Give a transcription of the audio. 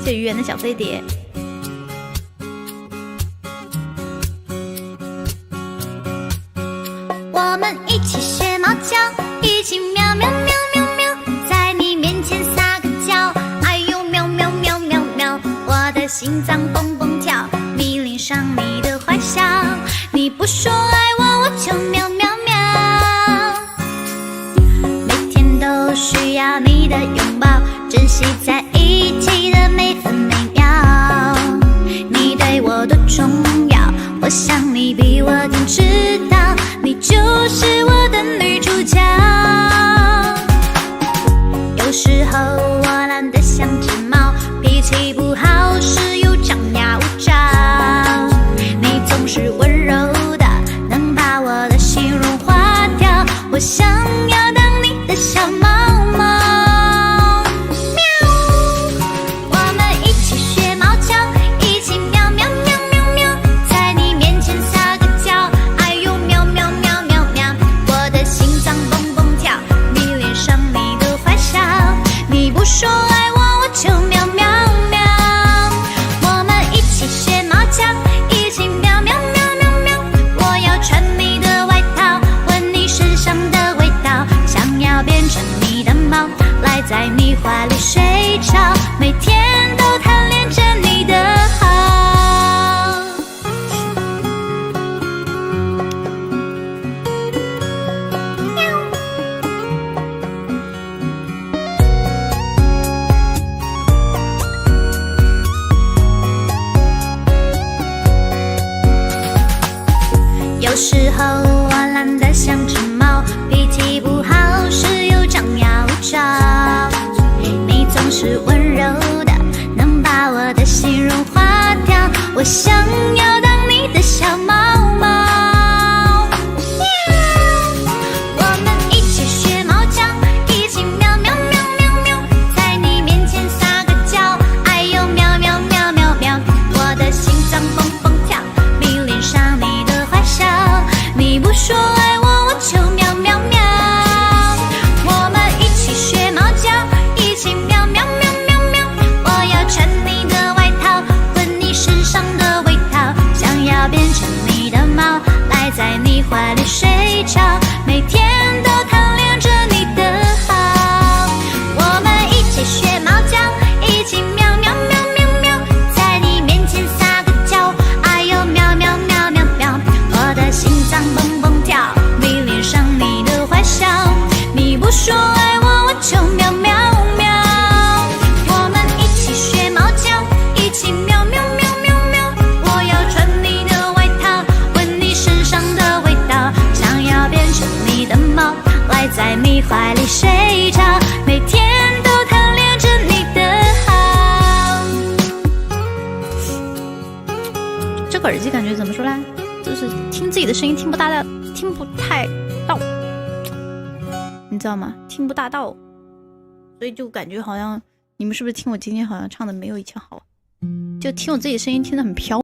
谢谢鱼圆的小飞碟。我们一起学猫叫，一起喵喵喵喵喵，在你面前撒个娇，哎呦喵喵喵喵喵，我的心脏蹦蹦跳，迷恋上你的坏笑，你不说爱我，我就喵喵喵，每天都需要你的拥抱，珍惜在一起的每分每秒，你对我多重要，我想你比我更知道，你就是我的女主角。有时候我懒得像只猫，脾气不好时又张牙舞爪，你总是温柔的，能把我的心融化掉，我想要当你的小猫猫。喵，我们一起学猫叫，一起喵喵喵喵喵，在你面前撒个娇，哎呦喵喵喵喵喵，我的心脏蹦蹦跳，迷恋上你的坏笑，你不说爱我，我就喵喵喵。我们一起学猫叫，一起喵喵喵喵喵，我要穿你的外套，闻你身上的味道，想要变成你的猫，赖在你怀里睡着，每天都贪恋着你的好。有时候我懒得像只猫，脾气不好时又张牙舞爪，你总是温柔的，能把我的心融化掉，我想要当你的小猫猫。我们一起学猫叫，一起喵喵喵喵喵，在你面前撒个娇，哎呦喵喵喵喵喵，我的心脏蹦蹦跳，迷恋上你的坏笑，你不说爱我，我就喵喵喵。我们一起学猫叫，一起喵喵喵喵喵，我要穿你的外套，闻你身上的味道，想要变成你的猫，赖在你怀里睡着，每天都贪恋着你的好。我们一起学猫叫，一起喵喵喵喵喵，在你面前撒个娇，哎呦喵喵喵喵喵，我的心脏蹦蹦跳，迷恋上你的坏笑，你不说爱我，我就喵喵喵。我们一起学猫叫，一起喵喵喵喵喵，我要穿你的外套，闻你身上的味道，想要变成你的猫，赖在你怀里睡着，每天都贪恋着你的好。这个耳机感觉怎么说呢？就是听自己的声音听不太到，你知道吗？听不大到，所以就感觉好像你们是不是听我今天好像唱的没有以前好？就听我自己声音听得很飘。